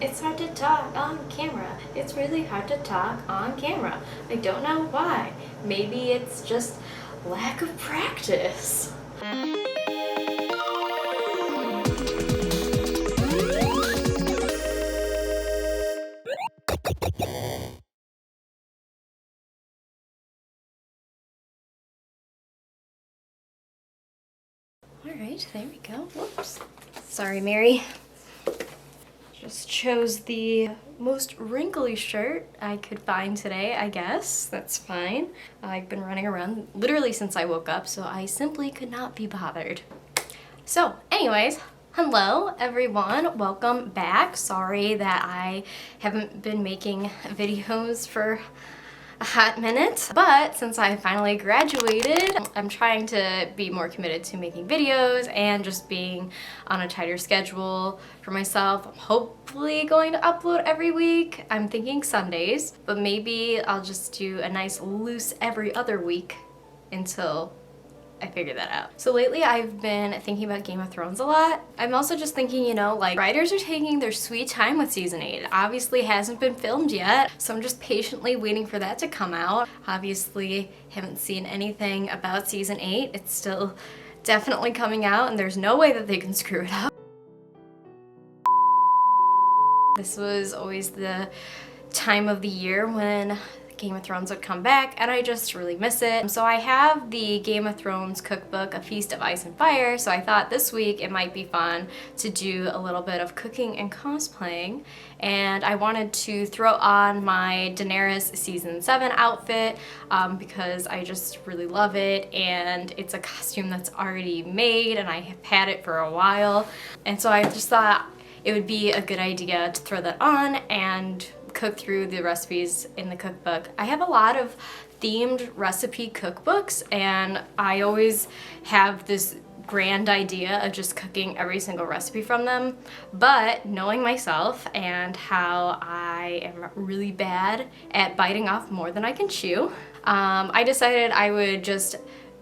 It's hard to talk on camera. It's really hard to talk on camera. I don't know why. Maybe it's just lack of practice. Alright, there we go. Whoops. Sorry, Mary. Just chose the most wrinkly shirt I could find today, I guess. That's fine. I've been running around literally since I woke up, so I simply could not be bothered. So, anyways, hello everyone. Welcome back. Sorry that I haven't been making videos for a hot minute, but since I finally graduated, I'm trying to be more committed to making videos and just being on a tighter schedule for myself. I'm hopefully going to upload every week. I'm thinking Sundays, but maybe I'll just do a nice loose every other week until I figured that out. So lately I've been thinking about Game of Thrones a lot. I'm also just thinking, you know, like writers are taking their sweet time with season 8. It obviously hasn't been filmed yet, so I'm just patiently waiting for that to come out. Obviously haven't seen anything about season 8. It's still definitely coming out and there's no way that they can screw it up. This was always the time of the year when Game of Thrones would come back, and I just really miss it. So I have the Game of Thrones cookbook, A Feast of Ice and Fire, so I thought this week it might be fun to do a little bit of cooking and cosplaying, and I wanted to throw on my Daenerys season 7 outfit because I just really love it, and it's a costume that's already made and I have had it for a while, and so I just thought it would be a good idea to throw that on and cook through the recipes in the cookbook. I have a lot of themed recipe cookbooks and I always have this grand idea of just cooking every single recipe from them, but knowing myself and how I am really bad at biting off more than I can chew, I decided I would just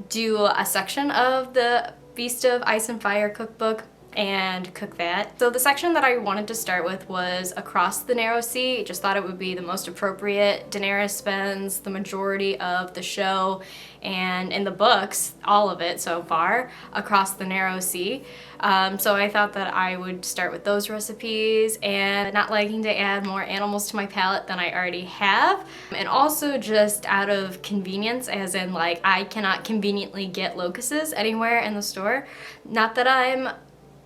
do a section of the Feast of Ice and Fire cookbook and cook that. So the section that I wanted to start with was Across the Narrow Sea. Just thought it would be the most appropriate. Daenerys spends the majority of the show and in the books, all of it so far, across the narrow sea. So I thought that I would start with those recipes, and not liking to add more animals to my palette than I already have, and also just out of convenience, as in like I cannot conveniently get locusts anywhere in the store. Not that I'm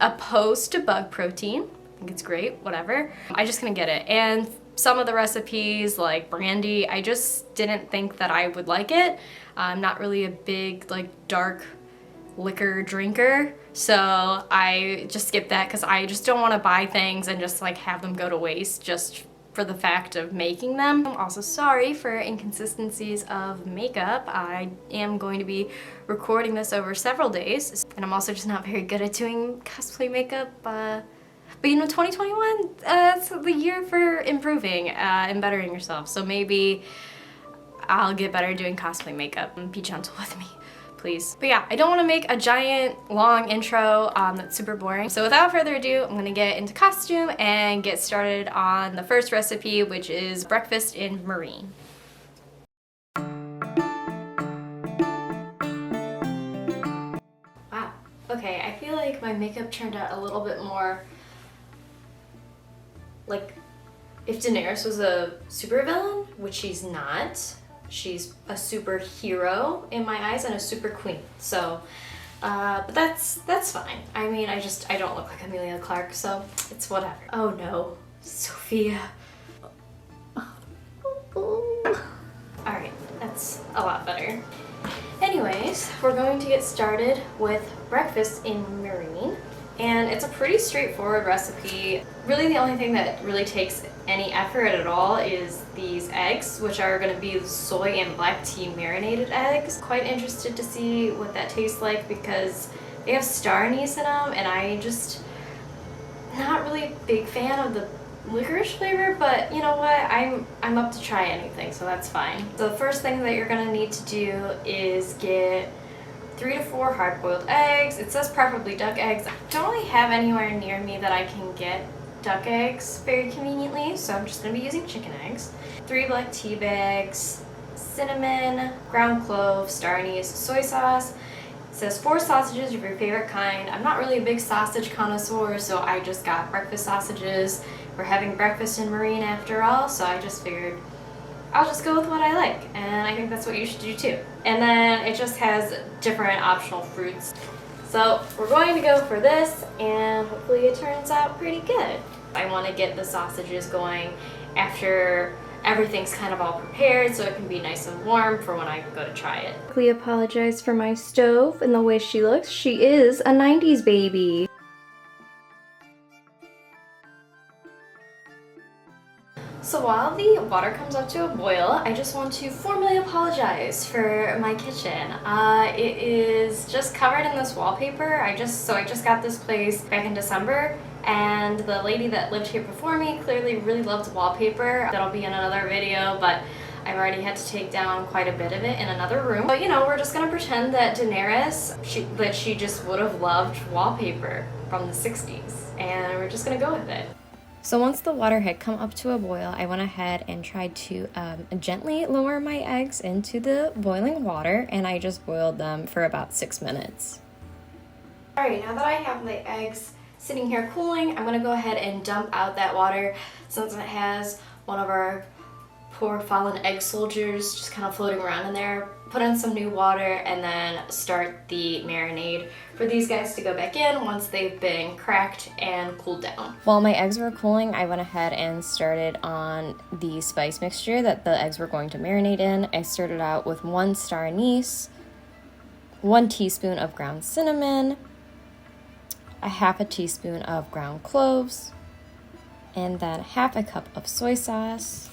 opposed to bug protein. I think it's great, whatever. I just couldn't get it. And some of the recipes like brandy, I just didn't think that I would like it. I'm not really a big like dark liquor drinker, so I just skipped that because I just don't want to buy things and just like have them go to waste just for the fact of making them. I'm also sorry for inconsistencies of makeup. I am going to be recording this over several days, and I'm also just not very good at doing cosplay makeup. But you know, 2021, it's the year for improving and bettering yourself. So maybe I'll get better at doing cosplay makeup. Be gentle with me, please. But yeah, I don't want to make a giant long intro that's super boring. So without further ado, I'm gonna get into costume and get started on the first recipe, which is breakfast in marine. Wow, okay, I feel like my makeup turned out a little bit more like if Daenerys was a supervillain, which she's not. She's a superhero in my eyes and a super queen. So, but that's fine. I mean, I don't look like Amelia Clark, so it's whatever. Oh no, Sophia. Alright, that's a lot better. Anyways, we're going to get started with breakfast in marine. And it's a pretty straightforward recipe. Really the only thing that really takes any effort at all is these eggs, which are going to be soy and black tea marinated eggs. Quite interested to see what that tastes like because they have star anise in them, and I just not really a big fan of the licorice flavor, but you know what, I'm up to try anything, so that's fine. So the first thing that you're going to need to do is get 3 to 4 hard-boiled eggs. It says preferably duck eggs. I don't really have anywhere near me that I can get duck eggs very conveniently, so I'm just going to be using chicken eggs. 3 black tea bags, cinnamon, ground clove, star anise, soy sauce. It says 4 sausages of your favorite kind. I'm not really a big sausage connoisseur, so I just got breakfast sausages. We're having breakfast in Marine after all, so I just figured I'll just go with what I like, and I think that's what you should do too. And then it just has different optional fruits. So we're going to go for this, and hopefully it turns out pretty good. I want to get the sausages going after everything's kind of all prepared so it can be nice and warm for when I go to try it. I apologize for my stove and the way she looks. She is a 90s baby. So while the water comes up to a boil, I just want to formally apologize for my kitchen. It is just covered in this wallpaper. I just got this place back in December, and the lady that lived here before me clearly really loved wallpaper. That'll be in another video, but I've already had to take down quite a bit of it in another room. But you know, we're just gonna pretend that Daenerys, she just would have loved wallpaper from the 60s, and we're just gonna go with it. So once the water had come up to a boil, I went ahead and tried to gently lower my eggs into the boiling water, and I just boiled them for about 6 minutes. Alright, now that I have the eggs sitting here cooling, I'm going to go ahead and dump out that water since it has one of our poor fallen egg soldiers just kind of floating around in there. Put in some new water and then start the marinade for these guys to go back in once they've been cracked and cooled down. While my eggs were cooling, I went ahead and started on the spice mixture that the eggs were going to marinate in. I started out with 1 star anise, 1 teaspoon of ground cinnamon, a half a teaspoon of ground cloves, and then half a cup of soy sauce.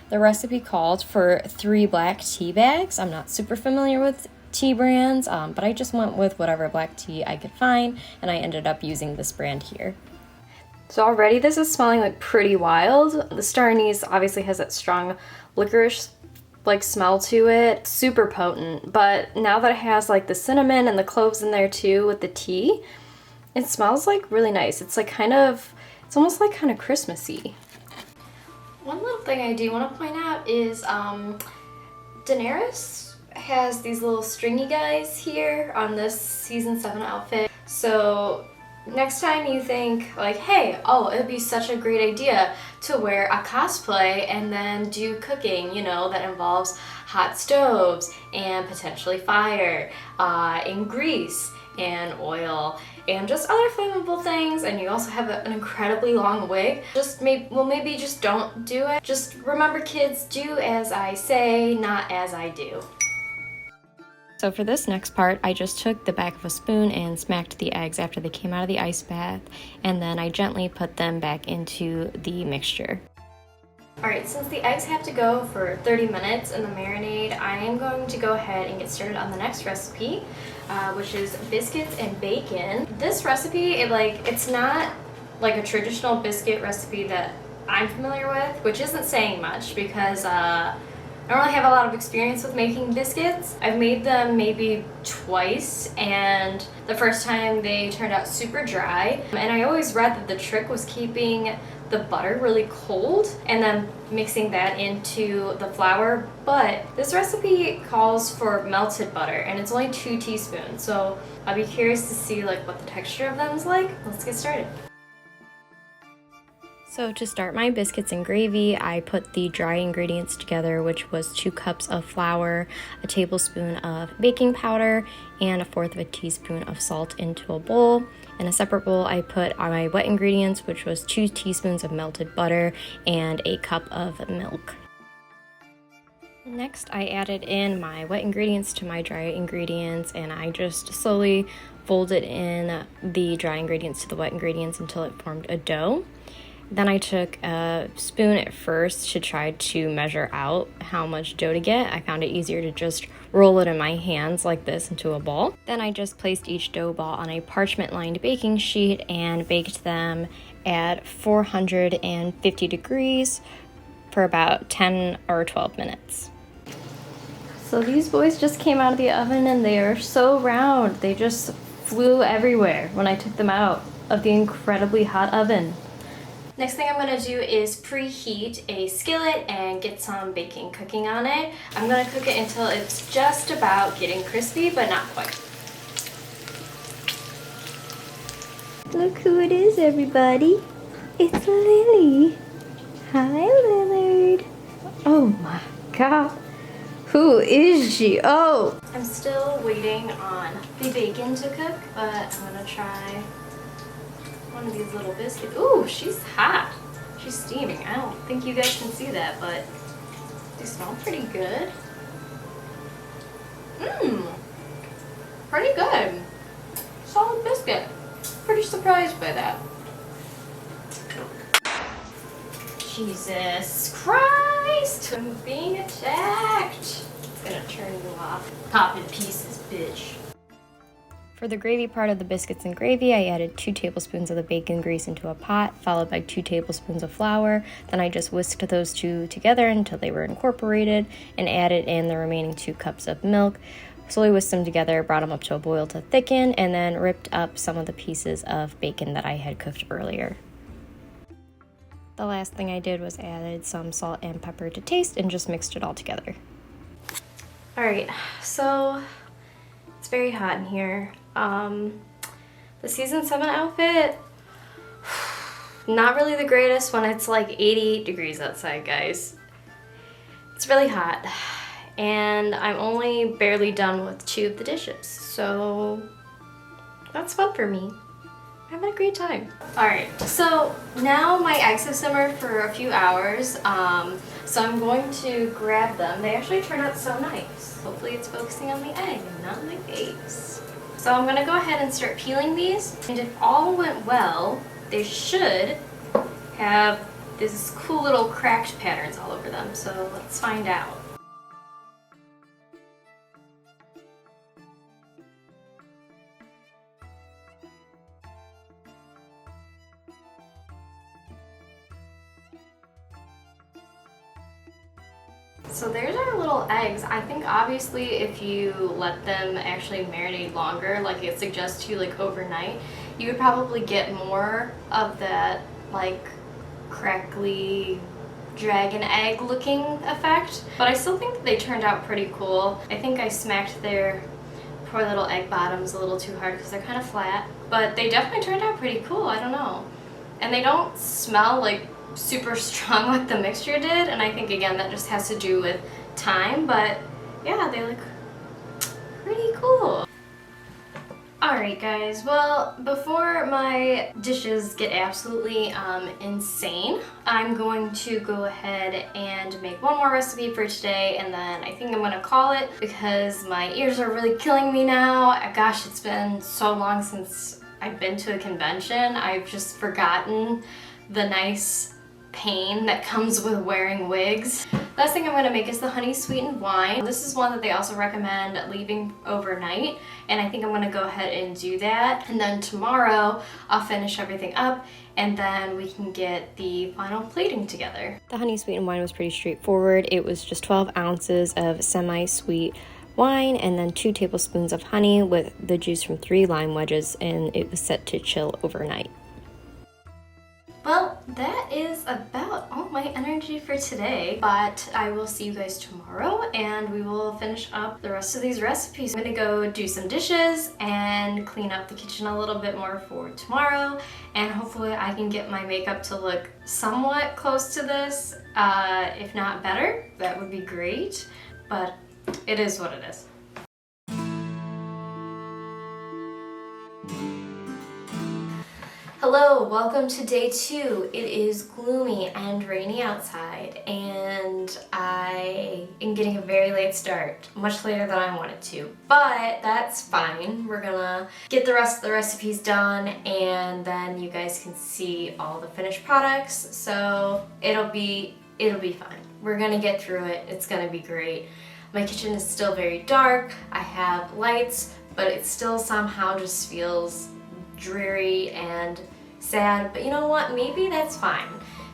The recipe called for 3 black tea bags. I'm not super familiar with tea brands, but I just went with whatever black tea I could find, and I ended up using this brand here. So already this is smelling like pretty wild. The star anise obviously has that strong licorice like smell to it, super potent, but now that it has like the cinnamon and the cloves in there too with the tea, it smells like really nice. It's like it's almost like kind of Christmassy. One little thing I do want to point out is Daenerys has these little stringy guys here on this season 7 outfit. So next time you think like, hey, oh, it would be such a great idea to wear a cosplay and then do cooking, you know, that involves hot stoves and potentially fire and grease and oil and just other flammable things, and you also have an incredibly long wig, maybe just don't do it. Just remember, kids, do as I say, not as I do. So for this next part, I just took the back of a spoon and smacked the eggs after they came out of the ice bath, and then I gently put them back into the mixture. Alright, since the eggs have to go for 30 minutes in the marinade, I am going to go ahead and get started on the next recipe, which is biscuits and bacon. This recipe, it's not like a traditional biscuit recipe that I'm familiar with, which isn't saying much because I don't really have a lot of experience with making biscuits. I've made them maybe twice, and the first time they turned out super dry. And I always read that the trick was keeping the butter really cold and then mixing that into the flour, but this recipe calls for melted butter and it's only 2 teaspoons, so I'll be curious to see like what the texture of them is like. Let's get started. So to start my biscuits and gravy, I put the dry ingredients together, which was 2 cups of flour, a tablespoon of baking powder, and 1/4 teaspoon of salt into a bowl. In a separate bowl, I put my wet ingredients, which was 2 teaspoons of melted butter and a cup of milk. Next, I added in my wet ingredients to my dry ingredients, and I just slowly folded in the dry ingredients to the wet ingredients until it formed a dough. Then I took a spoon at first to try to measure out how much dough to get. I found it easier to just roll it in my hands like this into a ball. Then I just placed each dough ball on a parchment-lined baking sheet and baked them at 450 degrees for about 10 or 12 minutes. So these boys just came out of the oven and they are so round. They just flew everywhere when I took them out of the incredibly hot oven. Next thing I'm gonna do is preheat a skillet and get some bacon cooking on it. I'm gonna cook it until it's just about getting crispy, but not quite. Look who it is, everybody. It's Lily. Hi, Lillard. Oh my God. Who is she? Oh! I'm still waiting on the bacon to cook, but I'm gonna try one of these little biscuits. Ooh, she's hot. She's steaming. I don't think you guys can see that, but they smell pretty good. Mmm. Pretty good. Solid biscuit. Pretty surprised by that. Jesus Christ! I'm being attacked. It's gonna turn you off. Pop in pieces, bitch. For the gravy part of the biscuits and gravy, I added 2 tablespoons of the bacon grease into a pot, followed by 2 tablespoons of flour. Then I just whisked those two together until they were incorporated and added in the remaining 2 cups of milk. Slowly whisked them together, brought them up to a boil to thicken, and then ripped up some of the pieces of bacon that I had cooked earlier. The last thing I did was added some salt and pepper to taste and just mixed it all together. Alright, so it's very hot in here. The season 7 outfit, not really the greatest when it's like 88 degrees outside, guys. It's really hot, and I'm only barely done with 2 of the dishes, so that's fun for me. I'm having a great time. Alright, so now my eggs have simmered for a few hours, so I'm going to grab them. They actually turned out so nice. Hopefully it's focusing on the egg and not my face. So I'm gonna go ahead and start peeling these, and if all went well, they should have this cool little cracked patterns all over them, so let's find out. So there's our little eggs. I think obviously if you let them actually marinate longer, like it suggests to you, like overnight, you would probably get more of that like crackly dragon egg looking effect. But I still think that they turned out pretty cool. I think I smacked their poor little egg bottoms a little too hard because they're kind of flat. But they definitely turned out pretty cool, I don't know. And they don't smell like super strong like the mixture did, and I think again that just has to do with time, but yeah, they look pretty cool. Alright guys, well, before my dishes get absolutely insane, I'm going to go ahead and make one more recipe for today, and then I think I'm gonna call it because my ears are really killing me now. Gosh, it's been so long since I've been to a convention. I've just forgotten the nice pain that comes with wearing wigs. Last thing I'm going to make is the honey sweetened wine. This is one that they also recommend leaving overnight, and I think I'm going to go ahead and do that. And then tomorrow I'll finish everything up, and then we can get the final plating together. The honey sweetened wine was pretty straightforward. It was just 12 ounces of semi-sweet wine and then 2 tablespoons of honey with the juice from 3 lime wedges, and it was set to chill overnight. Well, that is about all my energy for today, but I will see you guys tomorrow and we will finish up the rest of these recipes. I'm gonna go do some dishes and clean up the kitchen a little bit more for tomorrow, and hopefully I can get my makeup to look somewhat close to this, if not better. That would be great, but it is what it is. Hello, welcome to day 2. It is gloomy and rainy outside, and I am getting a very late start, much later than I wanted to, but that's fine. We're gonna get the rest of the recipes done, and then you guys can see all the finished products, so it'll be fine. We're gonna get through it. It's gonna be great. My kitchen is still very dark. I have lights, but it still somehow just feels dreary and sad, but you know what, maybe that's fine,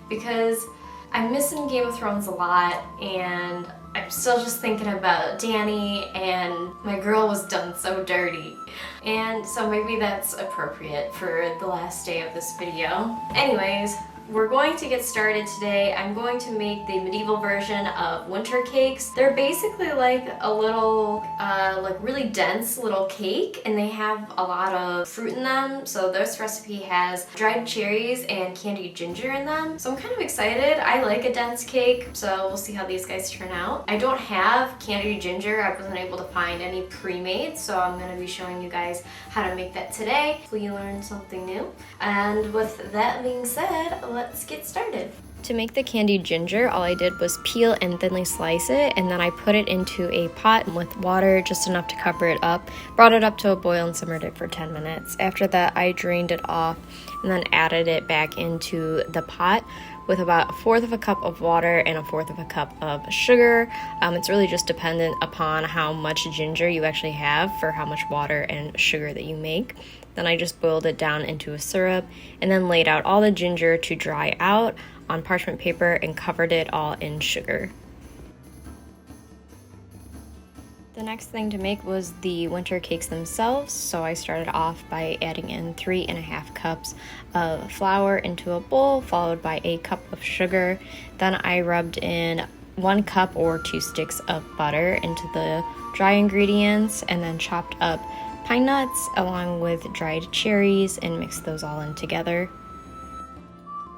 because I'm missing Game of Thrones a lot, and I'm still just thinking about Dany, and my girl was done so dirty, and so maybe that's appropriate for the last day of this video. Anyways, We're going to get started today. I'm going to make the medieval version of winter cakes. They're basically like a little, like really dense little cake, and they have a lot of fruit in them. So this recipe has dried cherries and candied ginger in them. So I'm kind of excited. I like a dense cake, so we'll see how these guys turn out. I don't have candied ginger. I wasn't able to find any pre-made, so I'm gonna be showing you guys how to make that today. So you learn something new. And with that being said, let's get started. To make the candied ginger, all I did was peel and thinly slice it, and then I put it into a pot with water, just enough to cover it up, brought it up to a boil and simmered it for 10 minutes. After that, I drained it off and then added it back into the pot with about 1/4 of a cup of water and 1/4 of a cup of sugar. It's really just dependent upon how much ginger you actually have for how much water and sugar that you make. Then I just boiled it down into a syrup and then laid out all the ginger to dry out on parchment paper and covered it all in sugar. The next thing to make was the winter cakes themselves, so I started off by adding in 3½ cups of flour into a bowl, followed by a cup of sugar. Then I rubbed in 1 cup or 2 sticks of butter into the dry ingredients, and then chopped up pine nuts along with dried cherries and mixed those all in together.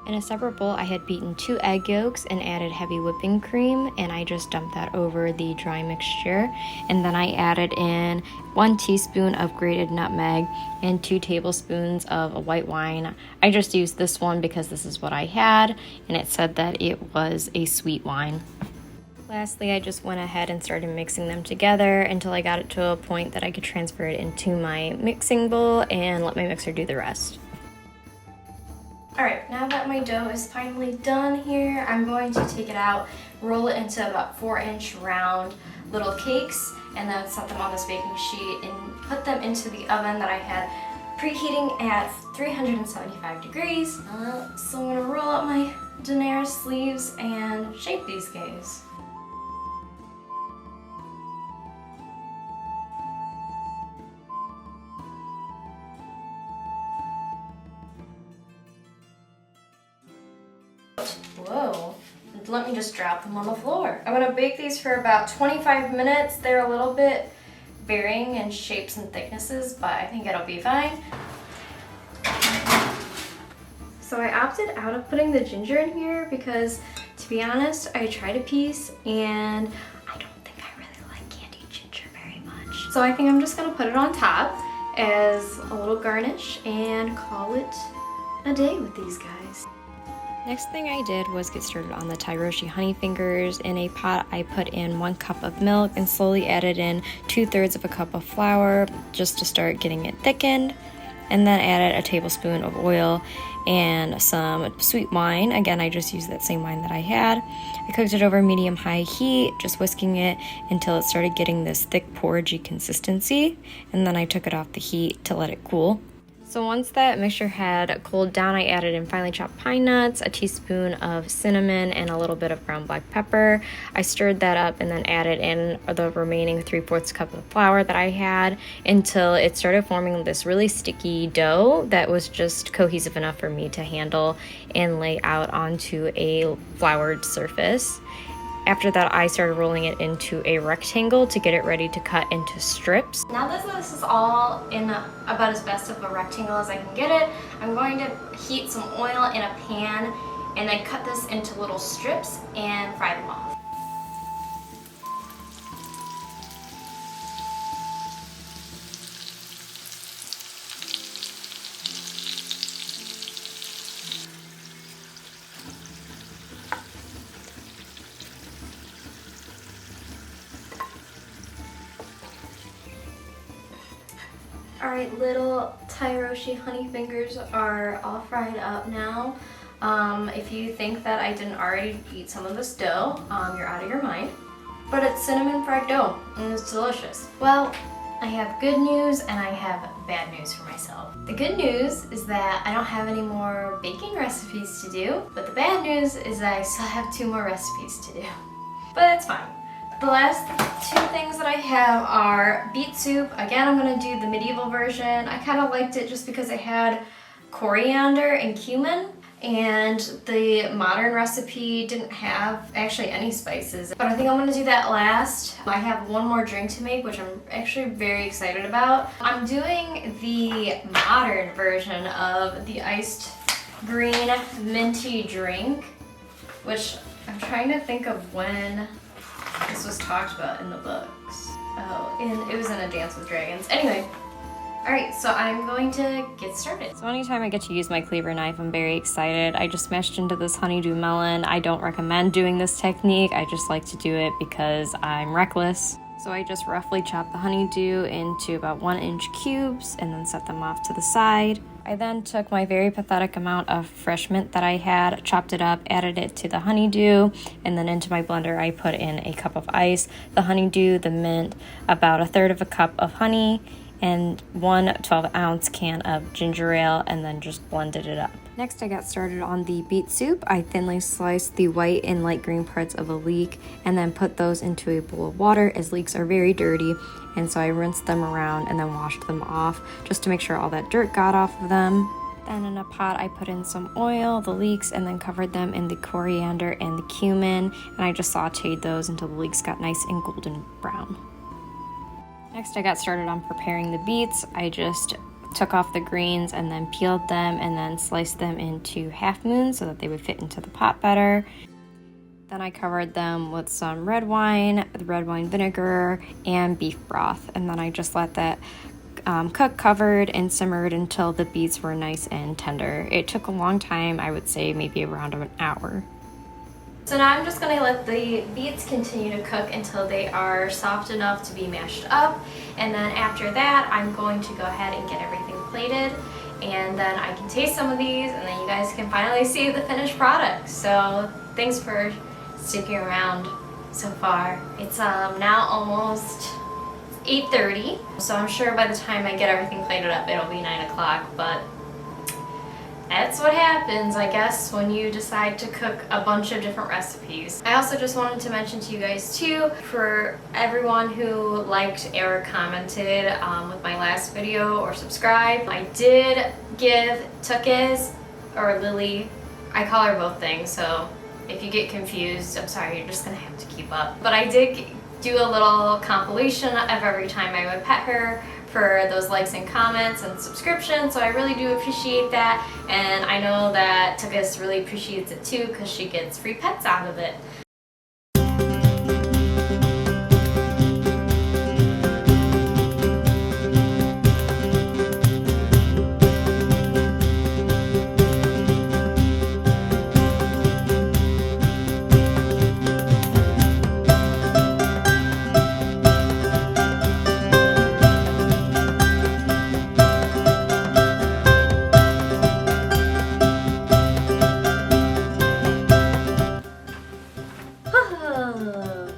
In a separate bowl, I had beaten 2 egg yolks and added heavy whipping cream, and I just dumped that over the dry mixture. And then I added in 1 teaspoon of grated nutmeg and 2 tablespoons of white wine. I just used this one because this is what I had, and it said that it was a sweet wine. Lastly, I just went ahead and started mixing them together until I got it to a point that I could transfer it into my mixing bowl and let my mixer do the rest. Alright, now that my dough is finally done here, I'm going to take it out, roll it into about 4-inch round little cakes, and then set them on this baking sheet and put them into the oven that I had preheating at 375 degrees. So I'm going to roll up my Daenerys sleeves and shape these guys. Whoa, let me just drop them on the floor. I'm gonna bake these for about 25 minutes. They're a little bit varying in shapes and thicknesses, but I think it'll be fine. So I opted out of putting the ginger in here because, to be honest, I tried a piece and I don't think I really like candied ginger very much. So I think I'm just gonna put it on top as a little garnish and call it a day with these guys. Next thing I did was get started on the Tyroshi honey fingers. In a pot, I put in 1 cup of milk and slowly added in 2/3 of a cup of flour just to start getting it thickened. And then added a tablespoon of oil and some sweet wine. Again, I just used that same wine that I had. I cooked it over medium-high heat, just whisking it until it started getting this thick porridgey consistency. And then I took it off the heat to let it cool. So once that mixture had cooled down, I added in finely chopped pine nuts, a teaspoon of cinnamon, and a little bit of ground black pepper. I stirred that up and then added in the remaining 3/4 cup of flour that I had until it started forming this really sticky dough that was just cohesive enough for me to handle and lay out onto a floured surface. After that, I started rolling it into a rectangle to get it ready to cut into strips. Now that this is all in about as best of a rectangle as I can get it, I'm going to heat some oil in a pan and then cut this into little strips and fry them off. Alright, little Tyroshi honey fingers are all fried up now. If you think that I didn't already eat some of this dough, you're out of your mind. But it's cinnamon fried dough, and it's delicious. Well, I have good news and I have bad news for myself. The good news is that I don't have any more baking recipes to do, but the bad news is that I still have 2 more recipes to do. But it's fine. The last 2 things that I have are beet soup. Again, I'm gonna do the medieval version. I kind of liked it just because it had coriander and cumin, And the modern recipe didn't have actually any spices, but I think I'm gonna do that last. I have one more drink to make, which I'm actually very excited about. I'm doing the modern version of the iced green minty drink, which I'm trying to think of when this was talked about in the books. Oh, and it was in A Dance with Dragons. Anyway. Alright, so I'm going to get started. So anytime I get to use my cleaver knife, I'm very excited. I just smashed into this honeydew melon. I don't recommend doing this technique. I just like to do it because I'm reckless. So I just roughly chop the honeydew into about 1-inch cubes and then set them off to the side. I then took my very pathetic amount of fresh mint that I had, chopped it up, added it to the honeydew, and then into my blender I put in a cup of ice, the honeydew, the mint, about 1/3 of a cup of honey, and 1 12-ounce can of ginger ale, and then just blended it up. Next, I got started on the beet soup. I thinly sliced the white and light green parts of a leek and then put those into a bowl of water, as leeks are very dirty, and so I rinsed them around and then washed them off just to make sure all that dirt got off of them. Then in a pot, I put in some oil, the leeks, and then covered them in the coriander and the cumin, and I just sauteed those until the leeks got nice and golden brown. Next, I got started on preparing the beets. I just took off the greens and then peeled them and then sliced them into half moons so that they would fit into the pot better. Then I covered them with some red wine vinegar, and beef broth. And then I just let that cook covered and simmered until the beets were nice and tender. It took a long time, I would say maybe around an hour. So now I'm just going to let the beets continue to cook until they are soft enough to be mashed up, and then after that I'm going to go ahead and get everything plated, and then I can taste some of these and then you guys can finally see the finished product. So thanks for sticking around so far. It's now almost 8:30, so I'm sure by the time I get everything plated up it'll be 9 o'clock, but that's what happens, I guess, when you decide to cook a bunch of different recipes. I also just wanted to mention to you guys too, for everyone who liked or commented with my last video or subscribed, I did give Tukis, or Lily, I call her both things, so if you get confused, I'm sorry, you're just gonna have to keep up. But I did do a little compilation of every time I would pet her, for those likes and comments and subscriptions, so I really do appreciate that, and I know that Tukis really appreciates it too because she gets free pets out of it.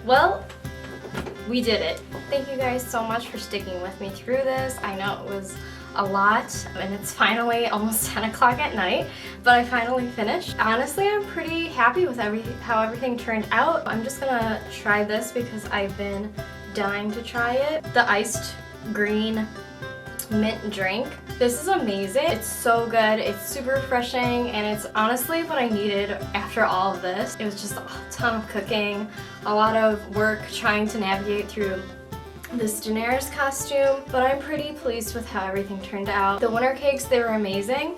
Well, we did it. Thank you guys so much for sticking with me through this. I know it was a lot, and it's finally almost 10 o'clock at night, but I finally finished. Honestly, I'm pretty happy with how everything turned out. I'm just gonna try this because I've been dying to try it. The iced green mint drink. This is amazing. It's so good. It's super refreshing, and it's honestly what I needed after all of this. It was just a ton of cooking, a lot of work trying to navigate through this Daenerys costume, but I'm pretty pleased with how everything turned out. The winter cakes, they were amazing.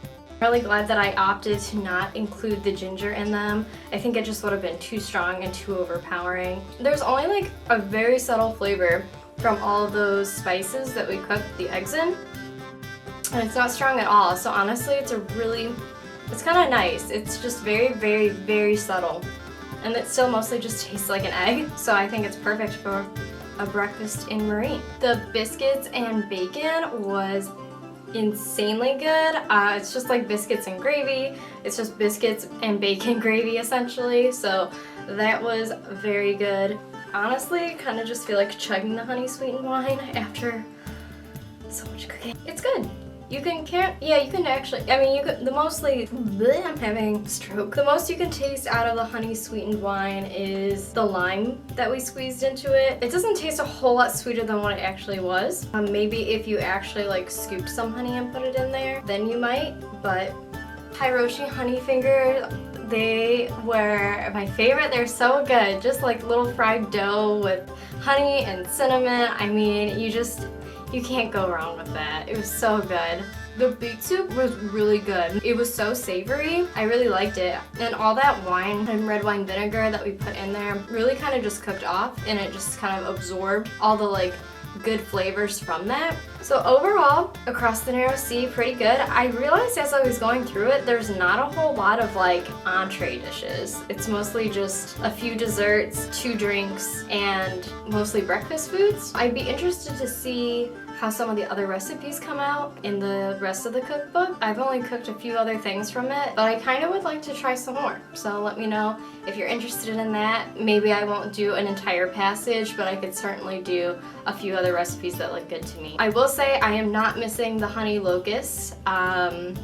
I'm really glad that I opted to not include the ginger in them. I think it just would have been too strong and too overpowering. There's only like a very subtle flavor from all of those spices that we cooked the eggs in, and it's not strong at all, so honestly it's kind of nice. It's just very, very, very subtle, and it still mostly just tastes like an egg, so I think it's perfect for a breakfast in Marine. The biscuits and bacon was insanely good. It's just like biscuits and gravy. It's just biscuits and bacon gravy essentially, so that was very good. Honestly, I kind of just feel like chugging the honey sweetened wine after so much cooking. It's good. You can actually, I mean, I'm having a stroke. The most you can taste out of the honey sweetened wine is the lime that we squeezed into it. It doesn't taste a whole lot sweeter than what it actually was. Maybe if you actually like scooped some honey and put it in there, then you might, but Hiroshi honey fingers, they were my favorite. They're so good. Just like little fried dough with honey and cinnamon. I mean, you can't go wrong with that. It was so good. The beet soup was really good. It was so savory. I really liked it. And all that wine and red wine vinegar that we put in there really kind of just cooked off, and it just kind of absorbed all the like good flavors from that. So overall, Across the Narrow Sea, pretty good. I realized as I was going through it, there's not a whole lot of like entree dishes. It's mostly just a few desserts, 2 drinks, and mostly breakfast foods. I'd be interested to see how some of the other recipes come out in the rest of the cookbook. I've only cooked a few other things from it, but I kind of would like to try some more. So let me know if you're interested in that. Maybe I won't do an entire passage, but I could certainly do a few other recipes that look good to me. I will say I am not missing the honey locusts. I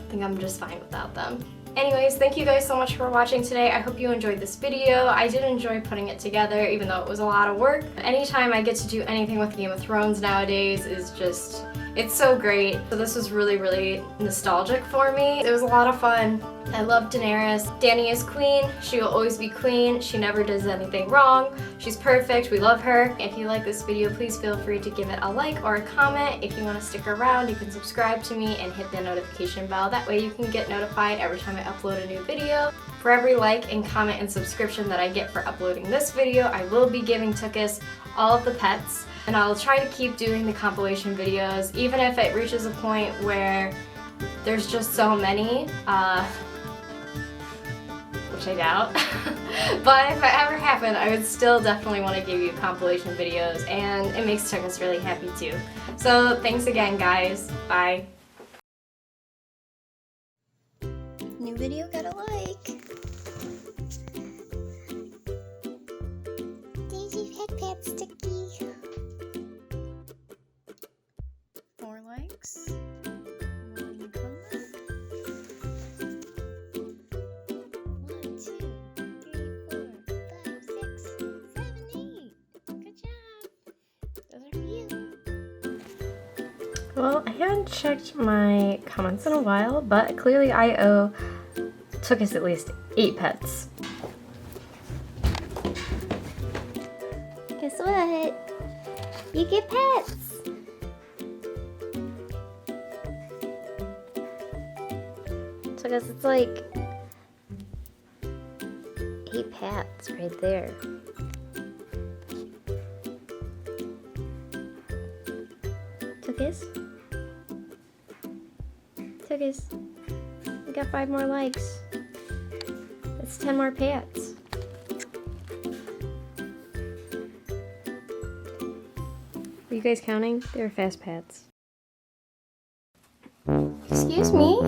think I'm just fine without them. Anyways, thank you guys so much for watching today. I hope you enjoyed this video. I did enjoy putting it together, even though it was a lot of work. Anytime I get to do anything with Game of Thrones nowadays is just, it's so great. So this was really, really nostalgic for me. It was a lot of fun. I love Daenerys. Dany is queen. She will always be queen. She never does anything wrong. She's perfect. We love her. If you like this video, please feel free to give it a like or a comment. If you want to stick around, you can subscribe to me and hit the notification bell. That way you can get notified every time I upload a new video. For every like and comment and subscription that I get for uploading this video, I will be giving Tukis all of the pets. And I'll try to keep doing the compilation videos, even if it reaches a point where there's just so many, which I doubt. But if it ever happened, I would still definitely want to give you compilation videos, and it makes Tukis really happy too. So thanks again, guys. Bye. New video got a like. Daisy Pet Sticky. More likes. One comment. 1, 2, 3, 4, 5, 6, 7, 8. Good job. Those are for you. Well, I haven't checked my comments in a while, but clearly I owe Tukis at least 8 pets. Guess what? You get pets. So I guess it's like 8 pets right there. Tukis? Tukis, we got 5 more likes. That's 10 more pets. Are you guys counting? They're fast pets. Excuse me?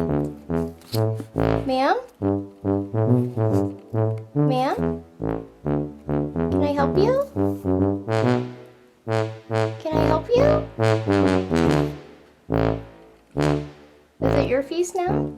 Ma'am? Ma'am? Can I help you? Can I help you? Is it your feast now?